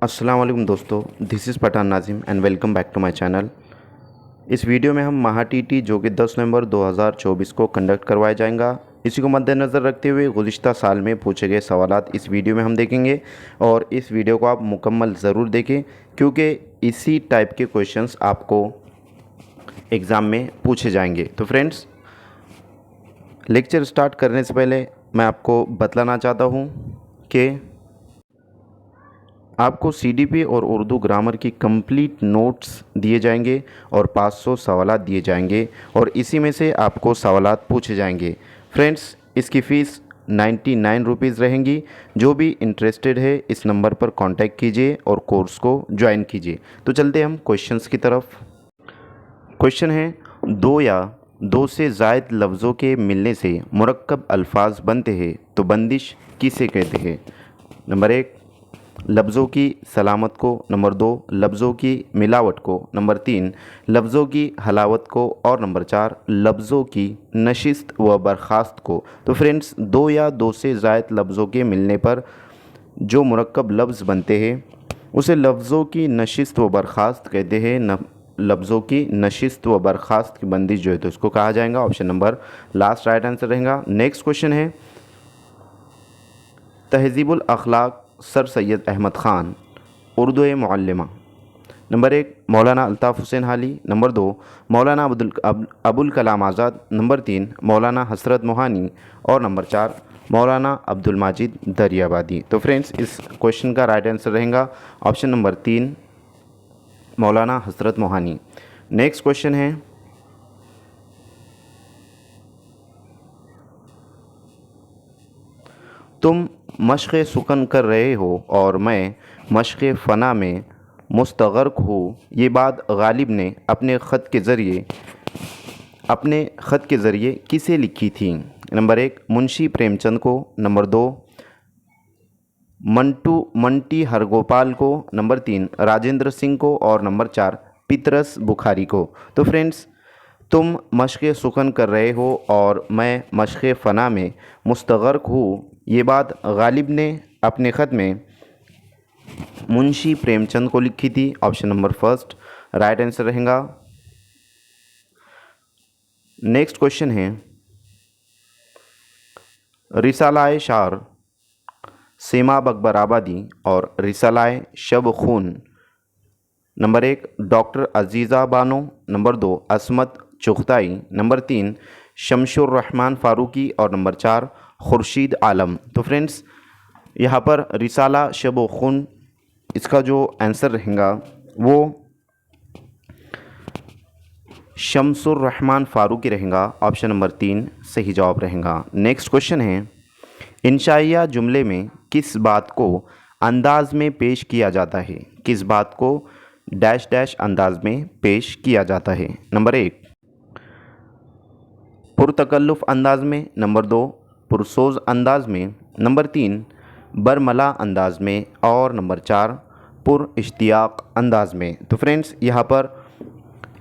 अस्सलाम वालेकुम दोस्तों, this is Pathan Nazim and welcome back to my channel. इस वीडियो में हम महाटीटी जो कि 10 नवंबर 2024 को कंडक्ट करवाया जाएगा, इसी को मद्देनज़र रखते हुए गुज़िश्ता साल में पूछे गए सवालात इस वीडियो में हम देखेंगे। और इस वीडियो को आप मुकम्मल ज़रूर देखें क्योंकि इसी टाइप के क्वेश्चंस आपको एग्ज़ाम में पूछे जाएंगे। तो फ्रेंड्स, लेक्चर स्टार्ट करने से पहले मैं आपको बतलाना चाहता हूँ कि आपको सीडीपी और उर्दू ग्रामर की कंप्लीट नोट्स दिए जाएंगे और 500 सवालात दिए जाएंगे और इसी में से आपको सवालात पूछे जाएंगे। फ्रेंड्स, इसकी फ़ीस 99 रुपीज़ रहेंगी। जो भी इंटरेस्टेड है इस नंबर पर कांटेक्ट कीजिए और कोर्स को ज्वाइन कीजिए। तो चलते हम क्वेश्चंस की तरफ। क्वेश्चन है, दो या दो से ज़ायद लफ्ज़ों के मिलने से मुरक्कब अल्फाज बनते हैं तो बंदिश किसे कहते हैं? नंबर 1, लफ्ज़ों की सलामत को। नंबर 2, लफ्ज़ों की मिलावट को। नंबर 3, लफ्ज़ों की हलावत को। और नंबर 4, लफ्ज़ों की नशिस्त व बर्खास्त को। तो फ्रेंड्स, दो या दो से ज़ायद लफ्ज़ों के मिलने पर जो मुरक्कब लफ्ज़ बनते हैं उसे लफ्ज़ों की नशिस्त व बर्खास्त कहते हैं। लफ्ज़ों की नशिस्त व बर्खास्त की बंदिश जो है तो इसको कहा जाएगा। Option number last right answer रहेगा। नेक्स्ट क्वेश्चन है, तहज़ीबुल अखलाक सर सैयद अहमद ख़ान उर्दू मुअल्लिमा। नंबर 1, मौलाना अल्ताफ़ हुसैन हाली। नंबर 2, मौलाना अबुल कलाम आज़ाद। नंबर 3, मौलाना हसरत मोहानी। और नंबर 4, मौलाना अब्दुल माजिद दरियाबादी। तो फ्रेंड्स, इस क्वेश्चन का राइट आंसर रहेगा ऑप्शन नंबर 3, मौलाना हसरत मोहानी। नेक्स्ट क्वेश्चन है, तुम मश्क़ सुकन कर रहे हो और मैं मश्क़ फ़ना में मुस्तग़रक़ हूँ, ये बात गालिब ने अपने ख़त के ज़रिए किसे लिखी थी? नंबर 1, मुंशी प्रेमचंद को। नंबर 2, मंटी हरगोपाल को। नंबर 3, राजेंद्र सिंह को। और नंबर 4, पितरस बुखारी को। तो फ्रेंड्स, तुम मश्क़ सुकन कर रहे हो और मैं मश्क़ फ़ना में मुस्तग़रक़ हूँ, ये बात गालिब ने अपने ख़त में मुंशी प्रेमचंद को लिखी थी। Option number first right answer रहेगा। नेक्स्ट क्वेश्चन है, रिसालाए शार सेमाब अकबर आबादी और रिसालाए शब खून। Number 1, doctor Aziza Bano. Number 2, असमत चुगताई। नंबर 3, शमशुर रहमान फ़ारूकी। और नंबर 4, खुर्शीद आलम। तो फ्रेंड्स, यहाँ पर रिसाला शब खून इसका जो आंसर रहेगा वो शमसुर रहमान फ़ारूकी रहेगा। ऑप्शन नंबर 3 सही जवाब रहेगा। नेक्स्ट क्वेश्चन है, इंशाइया जुमले में किस बात को अंदाज में पेश किया जाता है? किस बात को डैश डैश अंदाज में पेश किया जाता है? नंबर 1, पुरतकल्लुफ़ अंदाज में। नंबर 2, पुरसोज अंदाज में। नंबर 3, बरमला अंदाज में। और नंबर 4, पुर इश्तियाक अंदाज में। तो फ्रेंड्स, यहाँ पर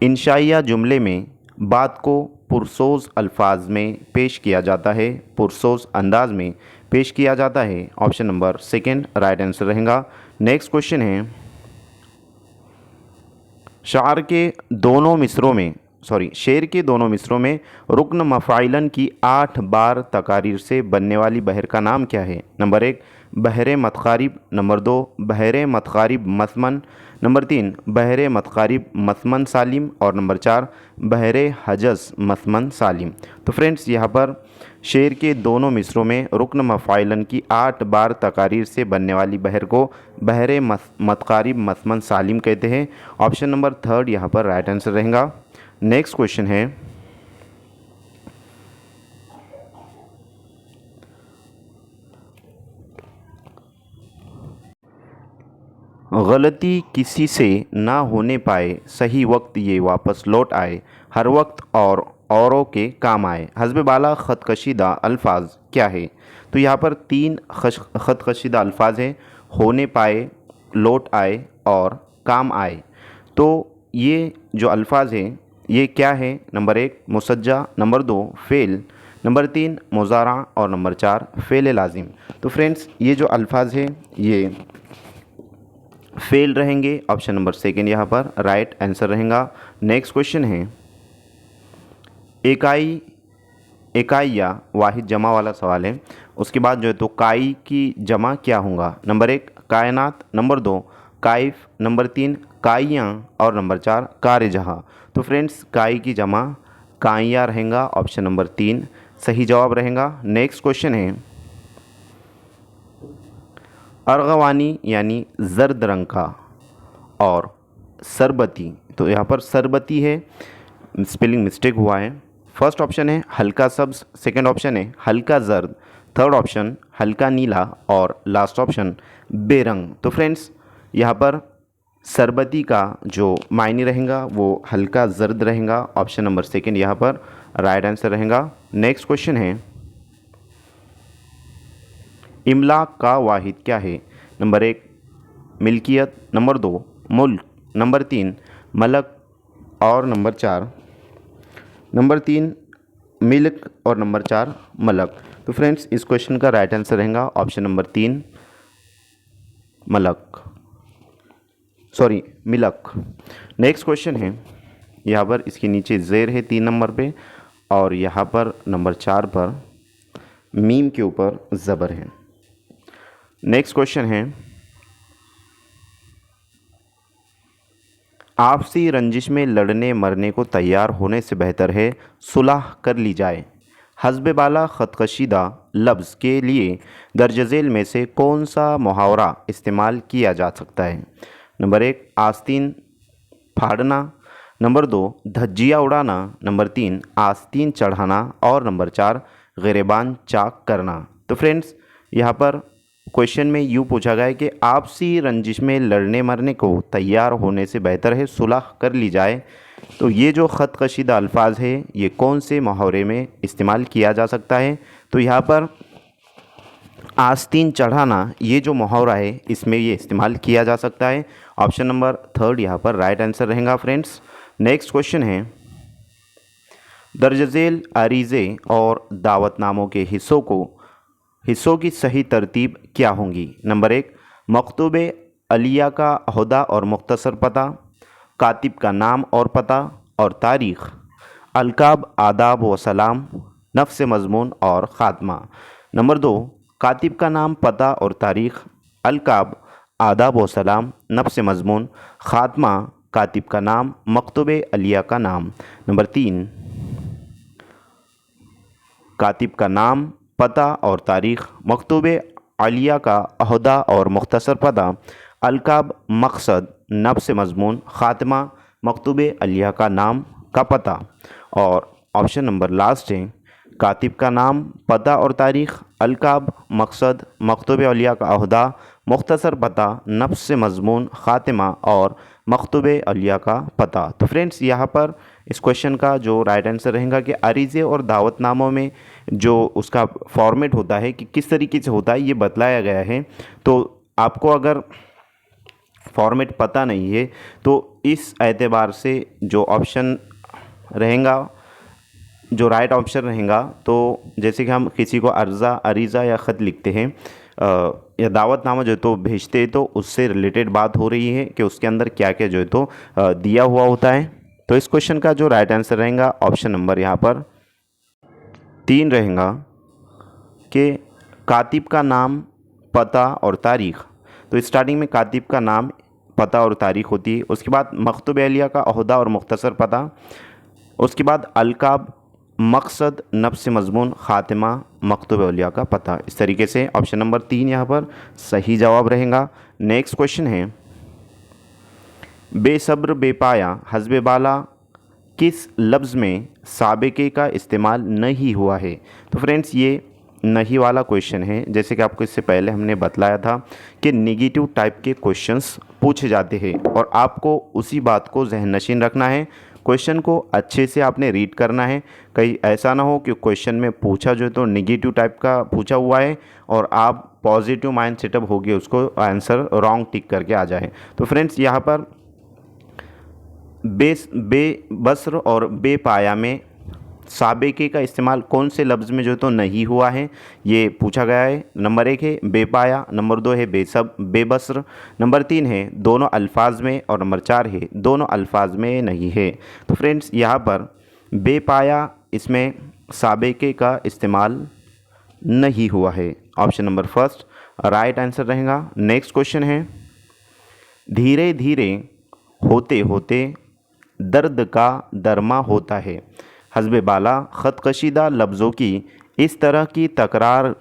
इंशाइया जुमले में बात को पुरसोज अल्फाज में पेश किया जाता है, पुरसोज अंदाज में पेश किया जाता है। Option number second right answer रहेगा। नेक्स्ट क्वेश्चन है, शेर के दोनों मिसरों में रुक्न मफ़ाइलन की 8 बार तकारीर से बनने वाली बहर का नाम क्या है? नंबर 1, बहरे मतकारिब। नंबर 2, बहरे मतकारिब मसमन। नंबर 3, बहरे मतकारिब मसमन सालिम। और नंबर 4, बहरे हजस मसमन सालिम। तो फ्रेंड्स, यहाँ पर शेर के दोनों मिसरों में रुक्न मफ़ाइलन की 8 बार तकारीर से बनने वाली बहर को बहरे मतकारिब मसमन सालिम कहते हैं। ऑप्शन नंबर थर्ड यहाँ पर राइट आंसर रहेगा। नेक्स्ट क्वेश्चन है, गलती किसी से ना होने पाए, सही वक्त ये वापस लौट आए, हर वक्त और औरों के काम आए, हस्ब बाला ख़त कशीदा अल्फाज क्या है? तो यहाँ पर 3 ख़त कशीदा अल्फाज हैं, होने पाए, लौट आए और काम आए। तो ये जो अल्फाज हैं ये क्या है? नंबर 1, मुसज्जा। नंबर 2, फ़ेल। नंबर 3, मुज़ारा। और नंबर 4, फ़ेल लाजिम। तो फ्रेंड्स, ये जो अल्फाज हैं ये फेल रहेंगे। ऑप्शन नंबर सेकेंड यहाँ पर राइट आंसर रहेगा। नेक्स्ट क्वेश्चन है इकाई इकाई या वाहिद जमा वाला सवाल है। उसके बाद जो है तो काई की जमा क्या होगा? नंबर एक कायनात, नंबर दो काइफ, नंबर तीन काइयाँ और नंबर चार कारजहाँ। तो फ्रेंड्स काई की जमा काइयाँ रहेगा। ऑप्शन नंबर तीन सही जवाब रहेगा। नेक्स्ट क्वेश्चन है अर्गवानी यानी जर्द रंग का और सरबती, तो यहाँ पर सरबती है, स्पेलिंग मिस्टेक हुआ है। फर्स्ट ऑप्शन है हल्का सब्ज, सेकंड ऑप्शन है हल्का जर्द, थर्ड ऑप्शन हल्का नीला और लास्ट ऑप्शन बेरंग। तो फ्रेंड्स यहाँ पर सरबती का जो मायने रहेगा वो हल्का जर्द रहेगा। ऑप्शन नंबर सेकंड यहाँ पर राइट आंसर रहेगा। नेक्स्ट क्वेश्चन है इमला का वाहिद क्या है? नंबर एक मिल्कियत, नंबर दो मुल्क, नंबर तीन मलक और नंबर चार मिल्क और नंबर चार मलक। तो फ्रेंड्स इस क्वेश्चन का राइट आंसर रहेगा ऑप्शन नंबर तीन मिलक। नेक्स्ट क्वेश्चन है यहाँ पर इसके नीचे ज़ेर है 3 नंबर पे और यहाँ पर नंबर 4 पर मीम के ऊपर ज़बर है। नेक्स्ट क्वेश्चन है आपसी रंजिश में लड़ने मरने को तैयार होने से बेहतर है सुलह कर ली जाए। हस्ब बाला ख़तकशीदा लफ्ज़ के लिए दर्ज झेल में से कौन सा मुहावरा इस्तेमाल किया जा सकता है? नंबर एक आस्तीन फाड़ना, नंबर दो धज्जियाँ उड़ाना, नंबर तीन आस्तीन चढ़ाना और नंबर चार गिरेबान चाक करना। तो फ्रेंड्स यहाँ पर क्वेश्चन में यूँ पूछा गया है कि आपसी रंजिश में लड़ने मरने को तैयार होने से बेहतर है सुलह कर ली जाए। तो ये जो ख़त कशीदा अल्फाज है ये कौन से मुहावरे में इस्तेमाल किया जा सकता है? तो यहाँ पर आस्तीन चढ़ाना ये जो मुहावरा है इसमें ये इस्तेमाल किया जा सकता है। ऑप्शन नंबर थर्ड यहाँ पर राइट आंसर रहेगा। फ्रेंड्स नेक्स्ट क्वेश्चन है दर्ज झेल अरीज़े और दावतनामों के हिस्सों की सही तरतीब क्या होंगी? नंबर एक मकतूब अलिया का अहदा और मुख्तसर पता, कातिब का नाम और पता और तारीख़, अलकाब आदाब व सलाम, नफ्स मज़मून और ख़ात्मा। नंबर दो कातिब का नाम पता और तारीख़, अलकाब आदाब व सलाम, नफ्स मज़मून, ख़ात्मा कातिब का नाम, मकतूब अलिया का नाम। नंबर तीन कातिब का नाम पता और तारीख़, मकतूब अलिया का अहदा और मुख्तसर पता, अलकाब मकसद नफ्स मज़मून, ख़ात्मा मकतूब अलिया का नाम का पता। और ऑप्शन नंबर लास्ट है कातिब का नाम पता और तारीख़, अलकाब मकसद मकतूब अलिया का अहदा, मुख्तसर पता, नफ्स मज़मून, ख़ात्मा और मकतूब अलिया का पता। तो फ्रेंड्स यहाँ पर इस क्वेश्चन का जो राइट आंसर रहेगा कि अरीज़े और दावतनामों में जो उसका फॉर्मेट होता है कि किस तरीके से होता है ये बतलाया गया है। तो आपको अगर फॉर्मेट पता नहीं है तो इस एतबार से जो ऑप्शन रहेगा जो राइट ऑप्शन रहेगा, तो जैसे कि हम किसी को अरीज़ा या ख़त लिखते हैं या दावतनामा जो है तो भेजते हैं तो उससे रिलेटेड बात हो रही है कि उसके अंदर क्या क्या जो है तो दिया हुआ होता है। तो इस क्वेश्चन का जो राइट आंसर रहेगा ऑप्शन नंबर यहाँ पर 3 रहेगा कि कातिब का नाम पता और तारीख़। तो स्टार्टिंग में कातिब का नाम पता और तारीख़ होती है, उसके बाद मकतूब अलिया का अहदा और मुख्तसर पता, उसके बाद अलकाब मकसद नफ्स मज़मून, ख़ात्मा मकतूब अलिया का पता। इस तरीके से ऑप्शन नंबर 3 यहाँ पर सही जवाब रहेगा। नेक्स्ट क्वेश्चन है बेसब्र बेपाया हस्ब बाला किस लफ्ज़ में साबिक़े का इस्तेमाल नहीं हुआ है? तो फ्रेंड्स ये नहीं वाला क्वेश्चन है। जैसे कि आपको इससे पहले हमने बतलाया था कि नेगेटिव टाइप के क्वेश्चंस पूछे जाते हैं और आपको उसी बात को जहन नशीन रखना है। क्वेश्चन को अच्छे से आपने रीड करना है, कहीं ऐसा ना हो कि क्वेश्चन में पूछा जो है तो नेगेटिव टाइप का पूछा हुआ है और आप पॉजिटिव माइंड सेटअप हो गए उसको आंसर रॉन्ग टिक करके आ जाए। तो फ्रेंड्स यहाँ पर बेबस्र और बेपाया में साबेके का इस्तेमाल कौन से लफ्ज़ में जो है तो नहीं हुआ है, ये पूछा गया है। नंबर 1 है बेपाया, नंबर 2 है बेसब बेबस्र, नंबर 3 है दोनों अल्फाज में और नंबर 4 है दोनों अल्फाज में नहीं है। तो फ्रेंड्स यहाँ पर बेपाया इसमें साबेके का इस्तेमाल नहीं हुआ है। Option number first right answer रहेगा। नेक्स्ट क्वेश्चन है धीरे धीरे होते होते दर्द का दरमा होता है। हस्बे बाला ख़त कशीदा लफ्ज़ों की इस तरह की तकरार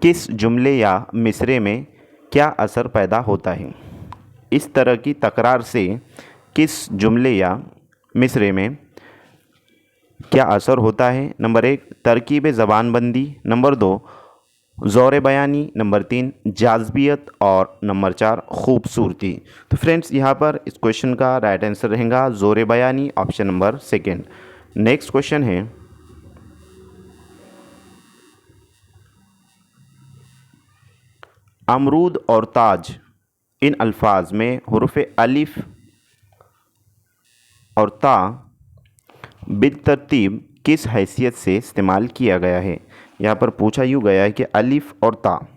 किस जुमले या मिसरे में क्या असर पैदा होता है। इस तरह की तकरार से किस जुमले या मिसरे में क्या असर होता है। नंबर 1 तरकीब ज़बानबंदी, नंबर 2 ज़ौर बयानी, नंबर 3 जाज़बियत और नंबर 4 खूबसूरती। तो फ्रेंड्स यहाँ पर इस क्वेश्चन का राइट आंसर रहेगा ज़ौर बयानी, option number second. Next question है अमरूद और ताज इन अल्फाज में हुरूफ अलिफ और ता बितरतीब किस हैसियत से इस्तेमाल किया गया है। यहाँ पर पूछा यूँ गया है कि अलिफ और ता,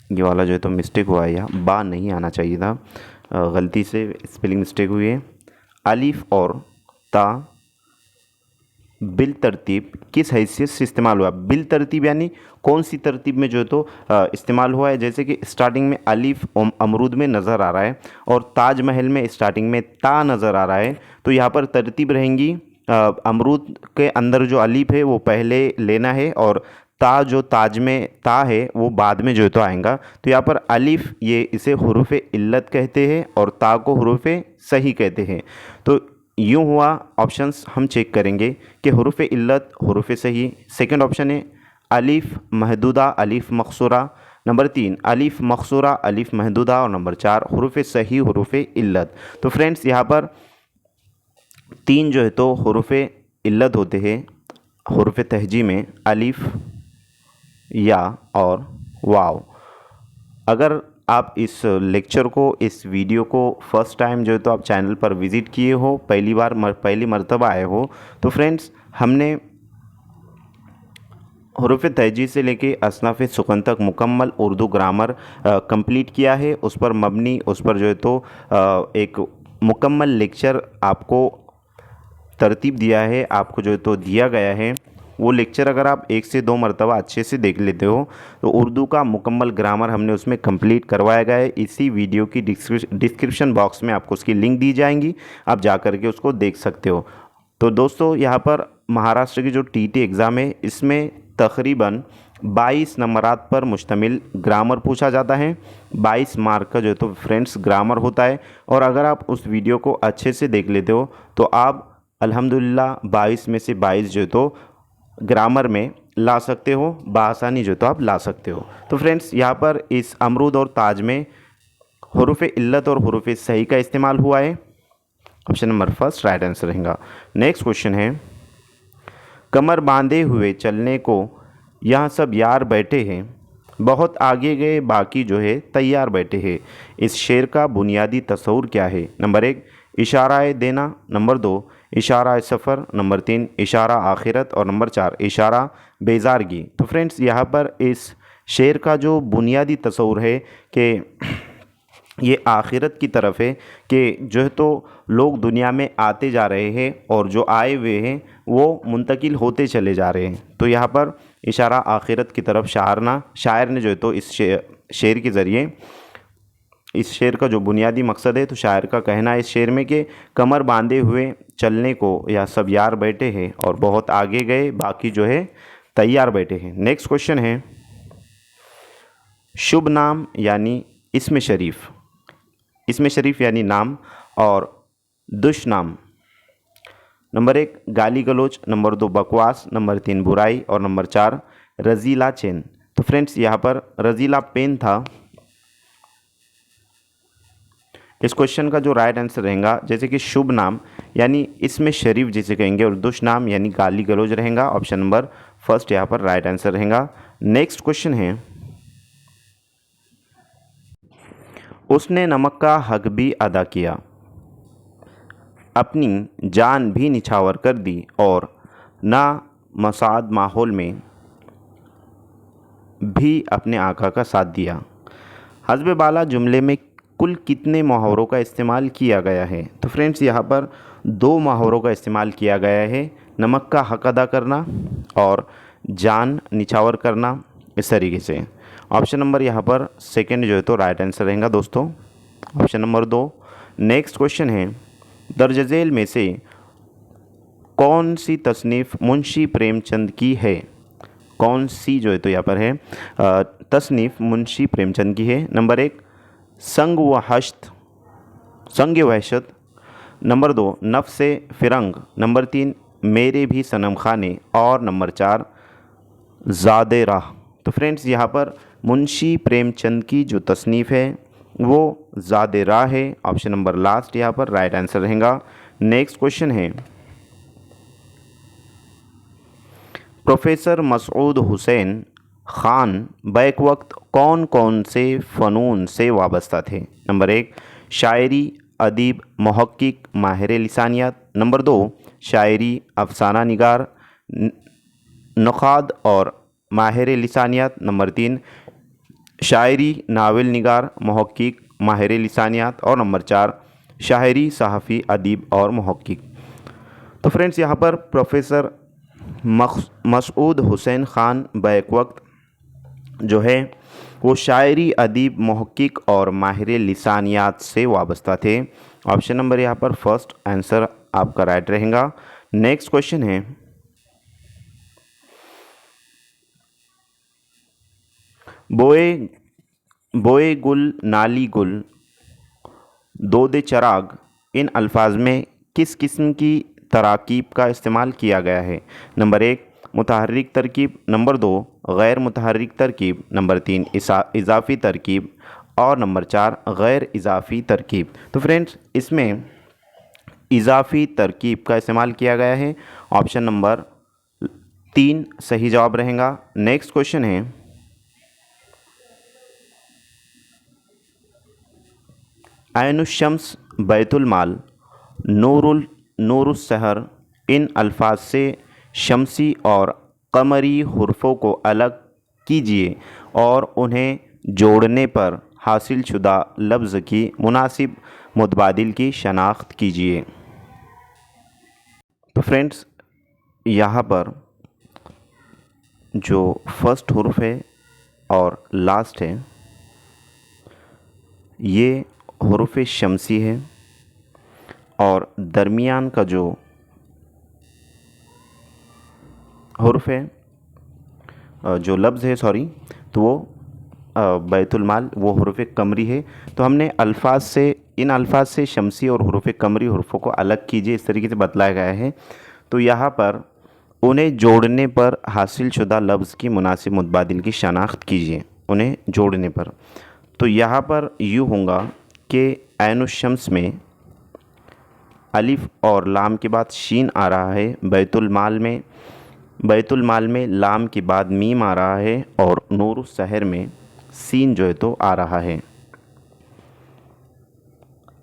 ये वाला जो है तो मिस्टेक हुआ है, यहाँ बा नहीं आना चाहिए था, गलती से स्पेलिंग मिस्टेक हुई है। अलिफ और ता बिल तरतीब किस हैसियत से इस्तेमाल हुआ। बिल तरतीब यानी कौन सी तरतीब में जो है तो इस्तेमाल हुआ है। जैसे कि स्टार्टिंग में अलिफ अमरूद में नज़र आ रहा है और ताजमहल में स्टार्टिंग में ता नज़र आ रहा है, तो यहाँ पर तरतीब रहेंगी अमरूद के अंदर जो अलिफ है वो पहले लेना है और ता जो ताज में ता है वो बाद में जो है तो आएगा। तो यहाँ पर अलिफ ये इसे हुरूफ इल्लत कहते हैं और ता को हुरूफ सही कहते हैं। तो यूँ हुआ ऑप्शंस हम चेक करेंगे कि हुरूफ इल्लत हुरूफ सही। सेकंड ऑप्शन है अलिफ महदूदा अलिफ मकसूरा, नंबर 3 अलिफ मकसूरा अलिफ महदूदा और नंबर 4 हुरूफ सही हुरूफ इल्लत। तो फ्रेंड्स यहाँ पर 3 जो है तो हुरूफ इल्लत होते हैं हुरूफ तहजी में, अलिफ या और वाव। अगर आप इस लेक्चर को इस वीडियो को फर्स्ट टाइम जो है तो आप चैनल पर विज़िट किए हो, पहली मर्तबा आए हो, तो फ्रेंड्स हमने हुरूफ तहजी से लेके असनाफ़ सुकन तक मुकम्मल उर्दू ग्रामर कंप्लीट किया है। उस पर मबनी उस पर जो है तो एक मुकम्मल लेक्चर आपको तरतीब दिया है, आपको जो है तो दिया गया है। वो लेक्चर अगर आप 1 से 2 मरतबा अच्छे से देख लेते हो तो उर्दू का मुकम्मल ग्रामर हमने उसमें कंप्लीट करवाया गया है। इसी वीडियो की डिस्क्रिप्शन बॉक्स में आपको उसकी लिंक दी जाएंगी, आप जा कर के उसको देख सकते हो। तो दोस्तों यहाँ पर महाराष्ट्र की जो टीटी एग्ज़ाम है इसमें तकरीबन 22 नंबरात पर मुश्तमिल ग्रामर पूछा जाता है। 22 मार्क का जो है तो फ्रेंड्स ग्रामर होता है और अगर आप उस वीडियो को अच्छे से देख लेते हो तो आप अल्हम्दुलिल्लाह 22 में से 22 जो है तो ग्रामर में ला सकते हो, बआसानी जो तो आप ला सकते हो। तो फ्रेंड्स यहाँ पर इस अमरूद और ताज में हुरूफ इल्लत और हुरूफ सही का इस्तेमाल हुआ है। Option number first right answer रहेगा। नेक्स्ट क्वेश्चन है कमर बांधे हुए चलने को यहाँ सब यार बैठे हैं, बहुत आगे गए बाकी जो है तैयार बैठे हैं। इस शेर का बुनियादी तस्वुर क्या है। नंबर 1 इशारा देना, नंबर 2 इशारा सफ़र, नंबर 3 इशारा आखिरत और नंबर 4 इशारा बेजारगी। तो फ्रेंड्स यहाँ पर इस शेर का जो बुनियादी तस्वुर है कि ये आखिरत की तरफ है कि जो है तो लोग दुनिया में आते जा रहे हैं और जो आए हुए हैं वो मुंतकिल होते चले जा रहे हैं। तो यहाँ पर इशारा आखिरत की तरफ शायर ने जो है तो इस शेर के ज़रिए इस शेर का जो बुनियादी मकसद है, तो शायर का कहना है इस शेर में कि कमर बांधे हुए चलने को या सब यार बैठे हैं और बहुत आगे गए बाकी जो है तैयार बैठे हैं। नेक्स्ट क्वेश्चन है शुभ नाम यानी इसमें शरीफ यानी नाम और दुश्नाम। नंबर 1 गाली गलोच, नंबर 2 बकवास, नंबर 3 बुराई और नंबर 4 रजीला चेन। तो फ्रेंड्स यहाँ पर रजीला पेन था। इस क्वेश्चन का जो राइट आंसर रहेगा जैसे कि शुभ नाम यानी इसमें शरीफ जिसे कहेंगे और दुश्नाम यानी गाली गलौज रहेगा। ऑप्शन नंबर फर्स्ट यहाँ पर राइट आंसर रहेगा। नेक्स्ट क्वेश्चन है उसने नमक का हक भी अदा किया। अपनी जान भी निछावर कर दी और ना मसाद माहौल में भी अपने आका का साथ दिया। हस्ब बाला जुमले में कुल कितने मुहावरों का इस्तेमाल किया गया है? तो फ्रेंड्स यहाँ पर 2 मुहावरों का इस्तेमाल किया गया है, नमक का हक अदा करना और जान निछावर करना, इस तरीके से। ऑप्शन नंबर यहाँ पर सेकंड जो है तो राइट आंसर रहेगा दोस्तों, ऑप्शन नंबर 2। नेक्स्ट क्वेश्चन है, दर्ज झेल में से कौन सी तसनीफ़ मुंशी प्रेमचंद की है? कौन सी जो है तो यहाँ पर है तसनीफ़ मुंशी प्रेमचंद की है? नंबर 1 संग व हश्त, संग वहशत, नंबर 2 नफ्स फ़िरंग, नंबर 3 मेरे भी सनम खाने और नंबर 4 ज़ादे राह। तो फ्रेंड्स यहाँ पर मुंशी प्रेमचंद की जो तसनीफ़ है वो ज़ादे राह है, ऑप्शन नंबर लास्ट यहाँ पर राइट आंसर रहेगा। नेक्स्ट क्वेश्चन है, प्रोफेसर मसऊद हुसैन ख़ान बैक वक्त कौन कौन से फ़नून से वाबस्ता थे? नंबर 1 शायरी, अदीब, मुहक्किक, माहिर लिसानियात, नंबर 2 शायरी, अफसाना निगार, नुक़ाद और माहिर लिसानियात, नंबर 3 शायरी, नावल निगार, मुहक्किक, माहिर लिसानियात और नंबर 4 शायरी, सहाफ़ी, अदीब और मुहक्किक। तो फ्रेंड्स यहाँ पर प्रोफेसर मसऊद हुसैन ख़ान बैक वक्त जो है वो शायरी, अदीब, मुहक्किक और माहिर लिसानियात से वाबस्ता थे। ऑप्शन नंबर यहाँ पर फर्स्ट आंसर आपका राइट रहेगा। नेक्स्ट क्वेश्चन है, बोए बोए गुल नाली गुल दो दे चराग, इन अल्फाज में किस किस्म की तराकीब का इस्तेमाल किया गया है? नंबर 1 मुतहर्रिक तरकीब, नंबर 2 गैर मुतहर्रिक तरकीब, नंबर 3 इजाफ़ी तरकीब और नंबर 4 गैर इजाफ़ी तरकीब। तो फ्रेंड्स इसमें इजाफ़ी तरकीब का इस्तेमाल किया गया है, ऑप्शन नंबर 3 सही जवाब रहेगा। नेक्स्ट क्वेश्चन है, ऐनुश्शम्स, बैतुल माल, नूरुस सहर, इन अल्फाज से शमसी और कमरी हुर्फ़ों को अलग कीजिए और उन्हें जोड़ने पर हासिल शुदा लफ्ज़ की मुनासिब मुतबादिल की शनाख्त कीजिए। तो फ्रेंड्स यहाँ पर जो फर्स्ट हुर्फ है और लास्ट है ये हुर्फ शमसी है और दरमियान का जो हुर्फ है जो लफ्ज़ है सॉरी, तो वो बैतुल माल वो हुर्फ कमरी है। तो हमने अल्फाज से इन अल्फाज से शमसी और हुर्फ कमरी हुर्फ़ों को अलग कीजिए इस तरीके से बतलाया गया है। तो यहाँ पर उन्हें जोड़ने पर हासिल शुदा लफ्ज़ की मुनासिब मुतबादिल की शनाख्त कीजिए, उन्हें जोड़ने पर। तो यहाँ पर यूँ होगा कि ऐनुश्शम्स में अलिफ़ और लाम के बाद शीन आ रहा है, बैतुल माल में लाम के बाद मीम आ रहा है और नूरुस सहर में सीन जो है तो आ रहा है।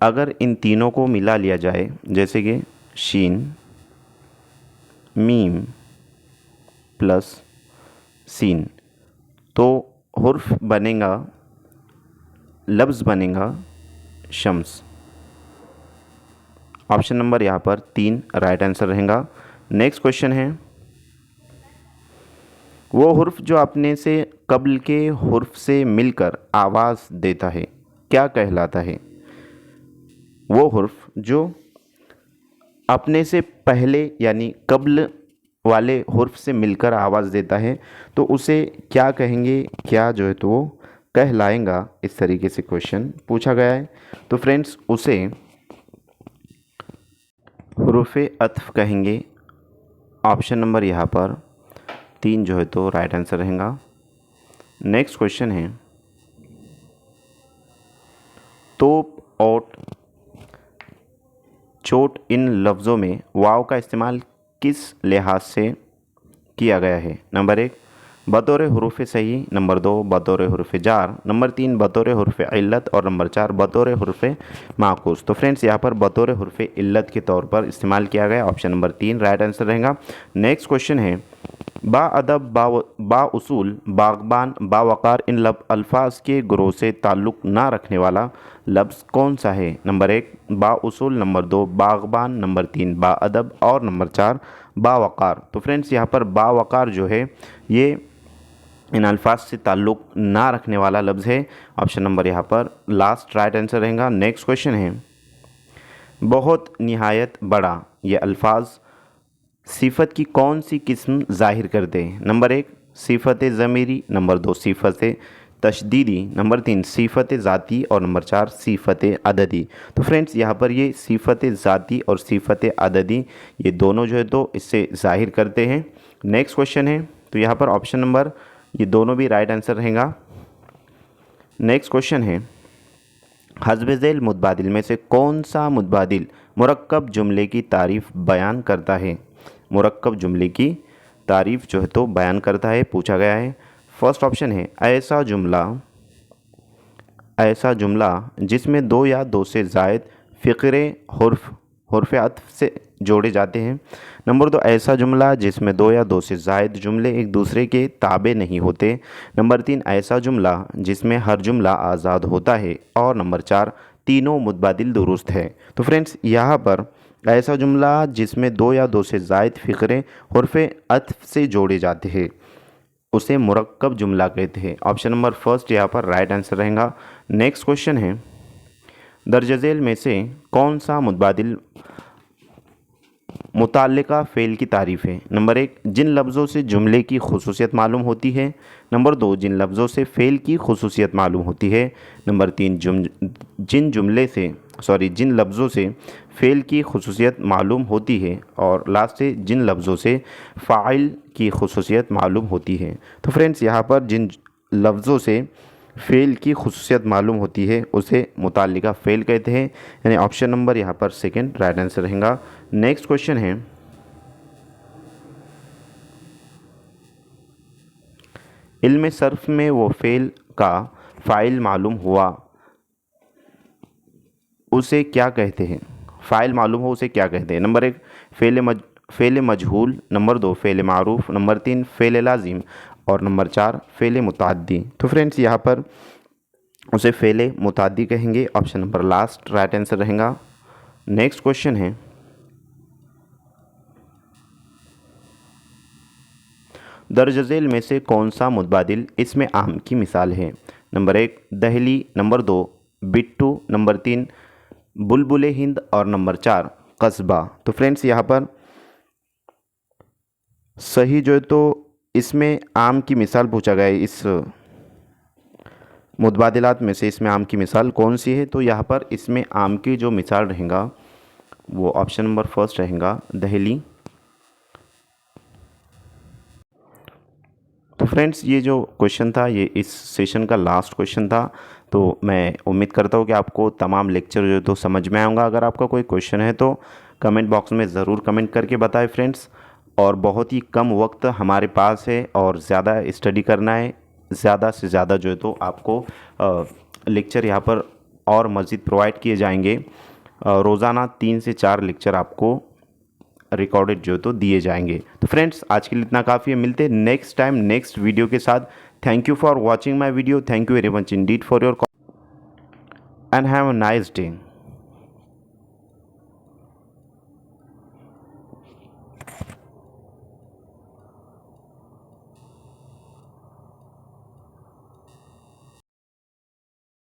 अगर इन तीनों को मिला लिया जाए जैसे कि शीन, मीम प्लस सीन, तो हुर्फ बनेगा, लफ्ज़ बनेगा शम्स। ऑप्शन नंबर यहाँ पर 3 राइट आंसर रहेगा। नेक्स्ट क्वेश्चन है, वो हुर्फ जो अपने से कब्ल के हुर्फ से मिलकर आवाज़ देता है क्या कहलाता है? वो हुर्फ जो अपने से पहले यानी कब्ल वाले हुर्फ से मिलकर आवाज़ देता है तो उसे क्या कहेंगे, क्या जो है तो वो कहलाएगा, इस तरीके से क्वेश्चन पूछा गया है। तो फ्रेंड्स उसे हुर्फ अत्फ़ कहेंगे, ऑप्शन नंबर यहाँ पर 3 जो है तो राइट आंसर रहेगा। नेक्स्ट क्वेश्चन है, तोप और चोट इन लफ्ज़ों में वाव का इस्तेमाल किस लिहाज से किया गया है? नंबर 1 बतौर हुरूफ सही, नंबर 2 बतौर हुरूफ जार, नंबर 3 बतौर हुरूफ इल्लत और नंबर 4 बतौर हुरूफ माकूस। तो फ्रेंड्स यहाँ पर बतौर हुरूफ इल्लत के तौर पर इस्तेमाल किया गया, ऑप्शन नंबर 3 राइट आंसर रहेगा। नेक्स्ट क्वेश्चन है बाअदब बा उसूल बागबान बावकार इन अल्फाज के ग्रोह से ताल्लुक़ ना रखने वाला लफ्ज़ कौन सा है? नंबर 1 बा उसूल, नंबर 2 बागबान, नंबर 3 बाअदब और नंबर 4 बावकार। तो फ्रेंड्स यहाँ पर बावकार जो है ये इन अल्फाज से ताल्लुक़ ना रखने वाला लफ्ज़ है, ऑप्शन नंबर यहाँ पर लास्ट राइट आंसर रहेगा। नेक्स्ट क्वेश्चन है बहुत निहायत बड़ा ये अल्फाज सिफत की कौन सी किस्म ज़ाहिर करते हैं? नंबर 1 सिफत ज़मीरी, नंबर 2 सिफत तशदीदी, नंबर 3 सिफत ज़ाती और नंबर 4 सिफत अददी। तो फ्रेंड्स यहाँ पर ये सिफत ज़ाती और सिफत अददी ये दोनों जो है तो इससे ज़ाहिर करते हैं। नेक्स्ट क्वेश्चन है तो यहाँ पर ऑप्शन नंबर ये दोनों भी राइट आंसर रहेगा। नेक्स्ट क्वेश्चन है हस्ब ज़ैल मुतबादिल में से कौन सा मुतबादिल मुरक्कब जुमले की तारीफ़ बयान करता है? मुरक्कब जुमले की तारीफ़ जो है तो बयान करता है, पूछा गया है। फर्स्ट ऑप्शन है ऐसा जुमला जिसमें दो या दो से ज़ायद फ़िक्रे हुर्फ़ अत्फ़ से जोड़े जाते हैं। नंबर 2 ऐसा जुमला जिसमें दो या दो से ज़ायद जुमले एक दूसरे के ताबे नहीं होते। नंबर 3 ऐसा जुमला जिसमें हर जुमला आज़ाद होता है और नंबर 4 तीनों मुतबादिल दुरुस्त है। तो फ्रेंड्स यहाँ पर ऐसा जुमला जिसमें दो या दो से ज़ायद फ़िक्रे हुर्फ़ अत्फ़ से जोड़े जाते हैं उसे मुरक्कब जुमला कहते हैं, ऑप्शन नंबर फर्स्ट यहाँ पर राइट आंसर रहेगा। नेक्स्ट क्वेश्चन है दर्ज झेल में से कौन सा मुतबादिल मुताल्लिका फ़ेल की तारीफ़ है? नंबर 1 जिन लफ्ज़ों से जुमले की खुसूसियत मालूम होती है। नंबर 2 जिन लफ्ज़ों से फ़ेल की खुसूसियत मालूम होती है। नंबर 3 जिन लफ्ज़ों से फ़ेल की खुसूसियत मालूम होती है और लास्ट से जिन लफ्ज़ों से फ़ाइल की खुसूसियत मालूम होती है। तो फ्रेंड्स यहाँ पर जिन लफ्ज़ों से फ़ेल की खुसूसियत मालूम होती है उसे मुताल्लिका फ़ेल कहते हैं, यानी ऑप्शन नंबर यहाँ पर सेकंड राइट आंसर रहेगा। नेक्स्ट क्वेश्चन है इल्म सर्फ में वो फ़ेल का फ़ाइल मालूम हुआ उसे क्या कहते हैं? फ़ाइल मालूम हो उसे क्या कहते हैं? नंबर 1 फ़ेल मजहूल, नंबर 2 फ़ेल मारूफ, नंबर 3 फ़ेल लाजिम और नंबर 4 फ़ेल मुताद्दी। तो फ्रेंड्स यहाँ पर उसे फ़ेल मुताद्दी कहेंगे, option number last right answer रहेगा। नेक्स्ट क्वेश्चन है दर्ज झेल में से कौन सा मुतबादिल इसमें आम की मिसाल है? Number 1 Delhi, number 2 Bittu, number 3 बुलबुल हिंद और नंबर 4 कस्बा। तो फ्रेंड्स यहाँ पर सही जो है तो इसमें आम की मिसाल पूछा गया है, इस मुतबादिलात में से इसमें आम की मिसाल कौन सी है? तो यहाँ पर इसमें आम की जो मिसाल रहेगा वो ऑप्शन नंबर फर्स्ट रहेगा दहली। तो फ्रेंड्स ये जो क्वेश्चन था ये इस सेशन का लास्ट क्वेश्चन था, तो मैं उम्मीद करता हूँ कि आपको तमाम लेक्चर जो तो समझ में आएगा। अगर आपका कोई क्वेश्चन है तो कमेंट बॉक्स में ज़रूर कमेंट करके बताएं फ्रेंड्स। और बहुत ही कम वक्त हमारे पास है और ज़्यादा स्टडी करना है, ज़्यादा से ज़्यादा जो है तो आपको लेक्चर यहाँ पर और मज़ीद प्रोवाइड किए जाएंगे। रोज़ाना 3 से 4 लेक्चर आपको रिकॉर्डेड जो तो दिए जाएंगे। तो फ्रेंड्स आज के लिए इतना काफ़ी है, मिलते हैं नेक्स्ट टाइम नेक्स्ट वीडियो के साथ। Thank you for watching my video, thank you very much Indeed for your and have a nice day.